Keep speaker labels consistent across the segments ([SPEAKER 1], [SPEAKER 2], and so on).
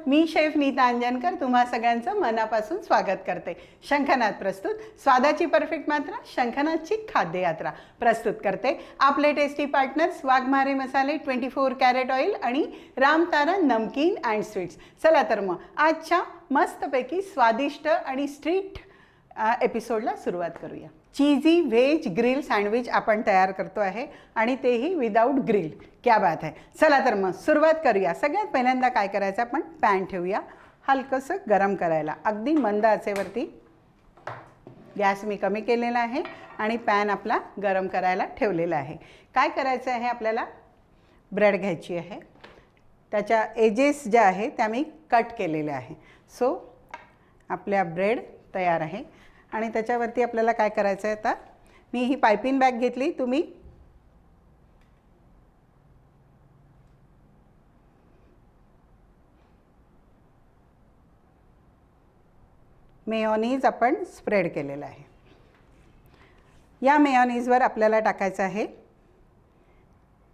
[SPEAKER 1] मी chef Nita Anjankar तुम्हा सगळ्यांचं मनापासून स्वागत करते। शंखनाद प्रस्तुत स्वादाची परफेक्ट मात्रा शंखनादची खाद्य यात्रा प्रस्तुत करते आपले टेस्टी पार्टनर्स वाघमारे मसाले 24 कॅरेट ऑइल आणि रामतारण नमकीन अँड स्वीट्स। चला तर मग आजच्या मस्तपैकी स्वादिष्ट आणि स्ट्रीट एपिसोडला सुरुवात करूया। चीजी वेज ग्रिल सँडविच आपण तयार करतो आहे आणि तेही विदाउट ग्रिल। क्या बात है। चला तर मग सुरुवात करूया। सगळ्यात पहिल्यांदा काय करायचं, आपण पॅन ठेवूया हलकंसं गरम करायला, अगदी मंद आचेवरती। गॅस मी कमी केलेला आहे आणि पॅन आपला गरम करायला ठेवलेला आहे। काय करायचं आहे, आपल्याला ब्रेड घ्यायची आहे, त्याच्या एजेस ज्या आहे त्या मी कट केलेल्या आहे। सो आपल्या ब्रेड तयार आहे आणि त्याच्यावरती आपल्याला काय करायचं आहे, आता मी ही पायपिंग बॅग घेतली, तुम्ही मेयोनीज आपण स्प्रेड केलेला आहे। या मेयोनीजवर आपल्याला टाकायचं आहे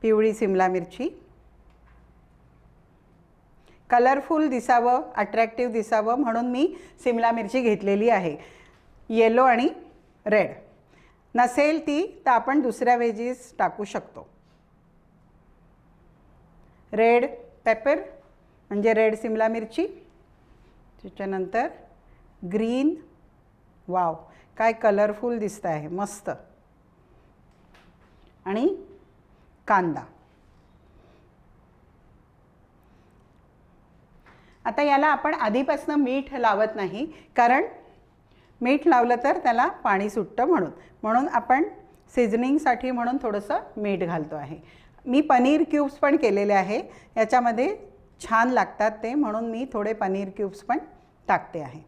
[SPEAKER 1] पिवळी सिमला मिरची, कलरफुल दिसावं, अट्रॅक्टिव्ह दिसावं म्हणून मी सिमला मिरची घेतलेली आहे, येलो आणि रेड। नसेल ती तर आपण दुसऱ्या वेजीस टाकू शकतो। रेड पेपर म्हणजे रेड सिमला मिरची, त्याच्यानंतर ग्रीन, वाव काय कलरफुल दिसतं आहे, मस्त, आणि कांदा। आता याला आपण आधीपासून मीठ लावत नाही, कारण मीठ लावलं तर त्याला पाणी सुटतं, म्हणून आपण सीझनिंगसाठी म्हणून थोडंसं मीठ घालतो आहे। मी पनीर क्यूब्स पण केलेले आहे, याच्यामध्ये छान लागतात ते, म्हणून मी थोडे पनीर क्यूब्स पण टाकते आहे।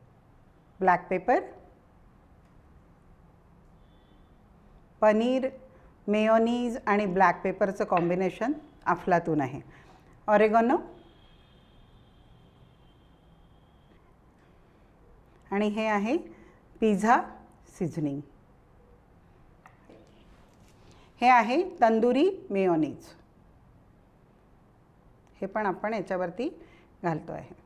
[SPEAKER 1] ब्लॅक पेपर, पनीर, मेयोनीज आणि ब्लॅक पेपरचं कॉम्बिनेशन अफलातून आहे। ऑरेगॅनो आणि हे आहे पिझ्झा सीझनिंग, हे आहे तंदुरी मेयोनीज, हे पण आपण याच्यावरती घालतो आहे।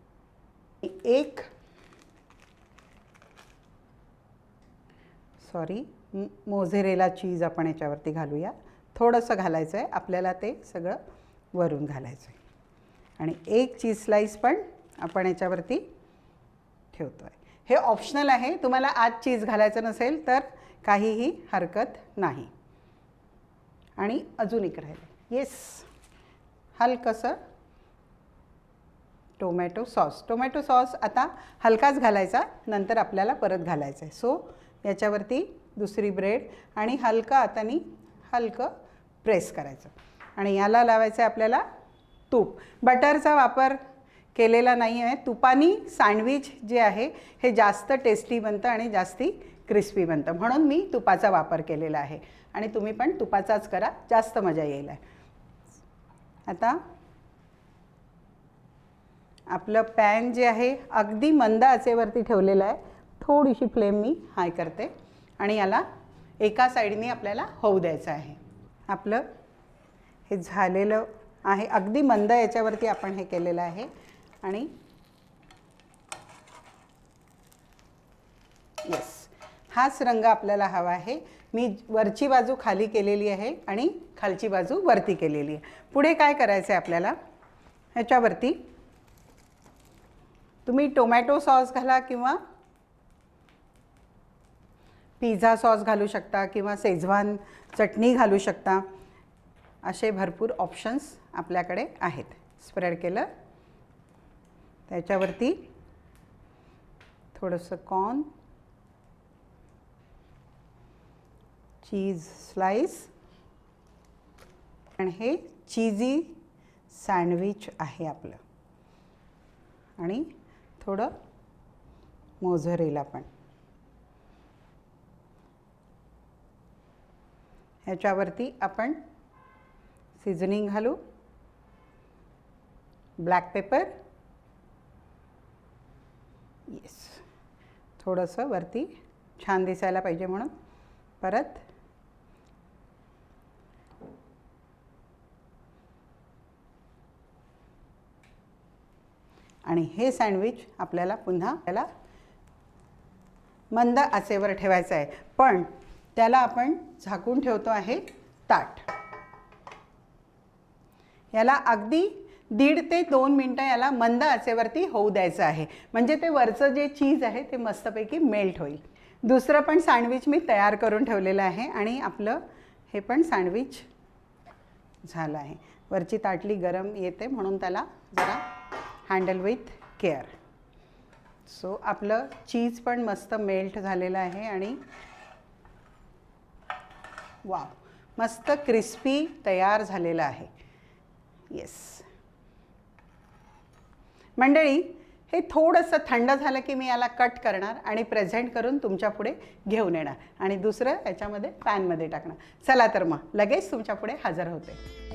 [SPEAKER 1] मोझेरेला चीज आपण याच्यावरती घालूया, थोडंसं घालायचं आहे आपल्याला, ते सगळं वरून घालायचं आहे। आणि एक चीज स्लाइस पण आपण याच्यावरती ठेवतो आहे। हे ऑप्शनल आहे, तुम्हाला आज चीज घालायचं नसेल तर काहीही हरकत नाही। आणि अजून एक राहिलं, येस, हलकंसं टोमॅटो सॉस आता हलकाच घालायचा, नंतर आपल्याला परत घालायचं आहे। सो याच्यावरती दुसरी ब्रेड आणि हाताने हलकं प्रेस करायचं आणि याला लावायचं आहे आपल्याला तूप। बटरचा वापर केलेला नाही आहे, तुपानी सँडविच जे आहे हे जास्त टेस्टी बनतं आणि जास्ती क्रिस्पी बनतं, म्हणून मी तुपाचा वापर केलेला आहे आणि तुम्ही पण तुपाचाच करा, जास्त मजा येईल। आता आपलं पॅन जे आहे अगदी मंद आचेवरती ठेवलेलं आहे, थोडीशी फ्लेम मी हाय करते आणि याला एका साईडने आपल्याला होऊ द्यायचं आहे। आपलं हे झालेलं आहे, अगदी मंद याच्यावरती आपण हे केलेलं आहे आणि येस, हाच रंग आपल्याला हवा आहे। मी वरची बाजू खाली केलेली आहे आणि खालची बाजू वरती केलेली आहे। पुढे काय करायचं आहे आपल्याला, ह्याच्यावरती तुम्ही टोमॅटो सॉस घाला किंवा पिझ्झा सॉस घालू शकता किंवा शेजवान चटणी घालू शकता, असे भरपूर ऑप्शन्स आपल्याकडे आहेत। स्प्रेड केलं, त्याच्यावरती थोडंसं कॉर्न, चीज स्लाइस, आणि हे चीजी सँडविच आहे आपलं, आणि थोडं मोझरेला पण ह्याच्यावरती आपण सीझनिंग घालू, ब्लॅक पेपर, येस, थोडंसं वरती छान दिसायला पाहिजे म्हणून परत आणि हे सँडविच आपल्याला पुन्हा त्याला मंद आचेवर ठेवायचं आहे, पण त्याला आपण झाकून ठेवतो आहे ताट. याला अगदी 1.5 ते 2 मिनटं याला मंद आचेवरती होऊ द्यायचं आहे, म्हणजे ते वरचं जे चीज आहे ते मस्तपैकी मेल्ट होईल. दुसरं पण सँडविच मी तयार करून ठेवलेलं आहे आणि आपलं हे पण सँडविच झालं आहे. वरची ताटली गरम येते म्हणून त्याला जरा हँडल विथ केअर. सो आपलं चीज पण मस्त मेल्ट झालेलं आहे आणि वाव, मस्त क्रिस्पी तयार झालेलं आहे. येस मंडळी, हे थोडंसं थंड झालं की मी याला कट करणार आणि प्रेझेंट करून तुमच्या पुढे घेऊन येणार आणि दुसरं याच्यामध्ये पॅनमध्ये टाकणार. चला तर मग लगेच तुमच्या पुढे हजर होते.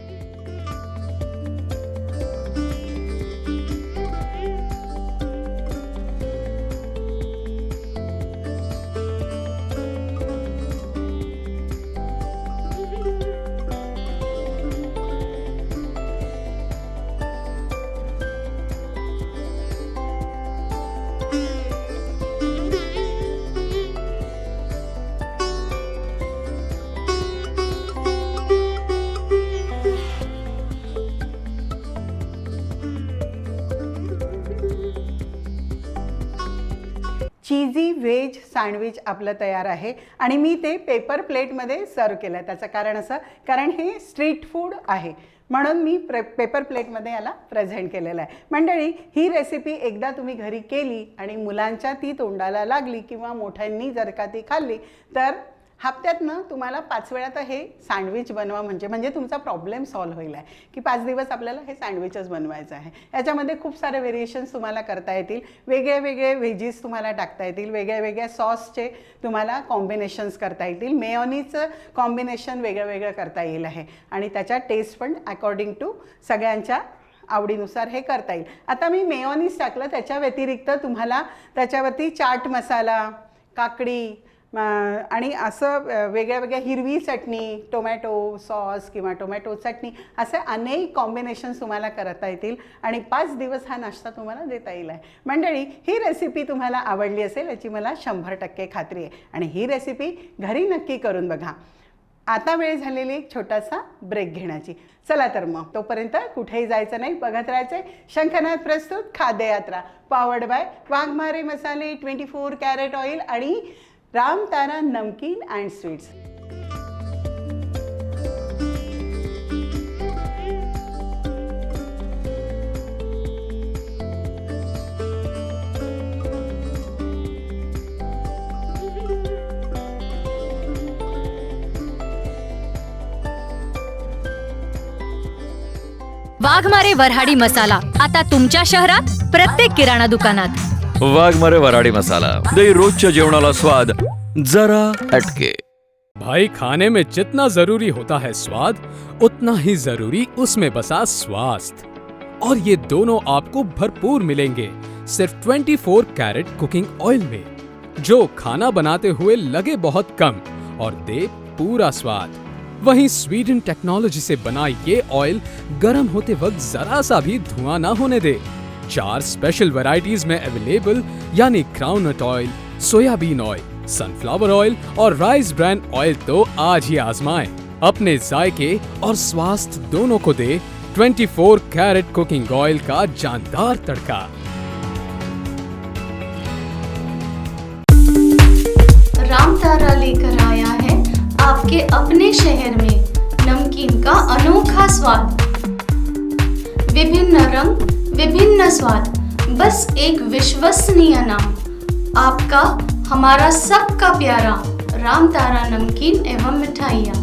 [SPEAKER 1] चीजी व्हेज सँडविच आपलं तयार आहे आणि मी ते पेपर प्लेटमध्ये सर्व केलं आहे. त्याचं कारण असं, कारण हे स्ट्रीट फूड आहे म्हणून मी पेपर प्लेटमध्ये याला प्रेझेंट केलेलं आहे. मंडळी, ही रेसिपी एकदा तुम्ही घरी केली आणि मुलांच्या ती तोंडाला लागली किंवा मोठ्यांनी जर का ती खाल्ली तर हप्त्यातनं तुम्हाला 5 वेळा तर हे सँडविच बनवा, म्हणजे तुमचा प्रॉब्लेम सॉल्व्ह होईल आहे की 5 दिवस आपल्याला हे सँडविचच बनवायचं आहे. याच्यामध्ये खूप सारे व्हेरिएशन्स तुम्हाला करता येतील, वेगळे वेगळे व्हेजीस तुम्हाला टाकता येतील, वेगळ्या वेगळ्या सॉसचे तुम्हाला कॉम्बिनेशन्स करता येतील, मेयोनीजचं कॉम्बिनेशन वेगळं वेगळं करता येईल आहे आणि त्याच्या टेस्ट पण अकॉर्डिंग टू सगळ्यांच्या आवडीनुसार हे करता येईल. आता मी मेयोनीज टाकलं, त्याच्या व्यतिरिक्त तुम्हाला त्याच्यावरती चाट मसाला, काकडी आणि असं वेगळ्या वेगळ्या हिरवी चटणी, टोमॅटो सॉस किंवा टोमॅटो चटणी असे अनेक कॉम्बिनेशन्स तुम्हाला करता येतील आणि 5 दिवस हा नाश्ता तुम्हाला देता येईल आहे. मंडळी, ही रेसिपी तुम्हाला आवडली असेल याची मला 100% खात्री आहे आणि ही रेसिपी घरी नक्की करून बघा. आता वेळ झालेली एक छोटासा ब्रेक घेण्याची. चला तर मग तोपर्यंत कुठेही जायचं नाही, बघत राहायचे शंखनाद प्रस्तुत खाद्य यात्रा, पॉवर्ड बाय वाघमारे मसाले, 24 कॅरेट ऑइल आणि रामतारा नमकीन अँड स्वीट्स.
[SPEAKER 2] वाघमारे वऱ्हाडी मसाला आता तुमच्या शहरात प्रत्येक किराणा दुकानात.
[SPEAKER 3] वाघमारे वऱ्हाडी मसाला दे रोजच्या जेवणाला स्वाद जरा हटके.
[SPEAKER 4] भाई, खाने में जितना जरूरी होता है स्वाद, उतना ही जरूरी उसमें बसा स्वास्थ्य, और ये दोनों आपको भरपूर मिलेंगे सिर्फ 24 कैरेट कुकिंग ऑयल में, जो खाना बनाते हुए लगे बहुत कम और दे पूरा स्वाद. वहीं स्वीडन टेक्नोलॉजी से बना ये ऑयल गर्म होते वक्त जरा सा भी धुआं ना होने दे. 4 स्पेशल वैरायटीज में अवेलेबल, यानी groundnut oil, soybean oil, sunflower oil और राइस ब्रांड ऑयल. तो आज ही आजमाएं. अपने जायके और स्वास्थ्य दोनों को दे 24 कैरेट कुकिंग ऑयल का जानदार तड़का.
[SPEAKER 5] रामतारा लेकर आया है आपके अपने शहर में नमकीन का अनोखा स्वाद. विभिन्न रंग, विभिन्न स्वाद, बस एक विश्वसनीय नाम. आपका, हमारा सबका प्यारा रामतारा नमकीन एवं मिठाइयाँ.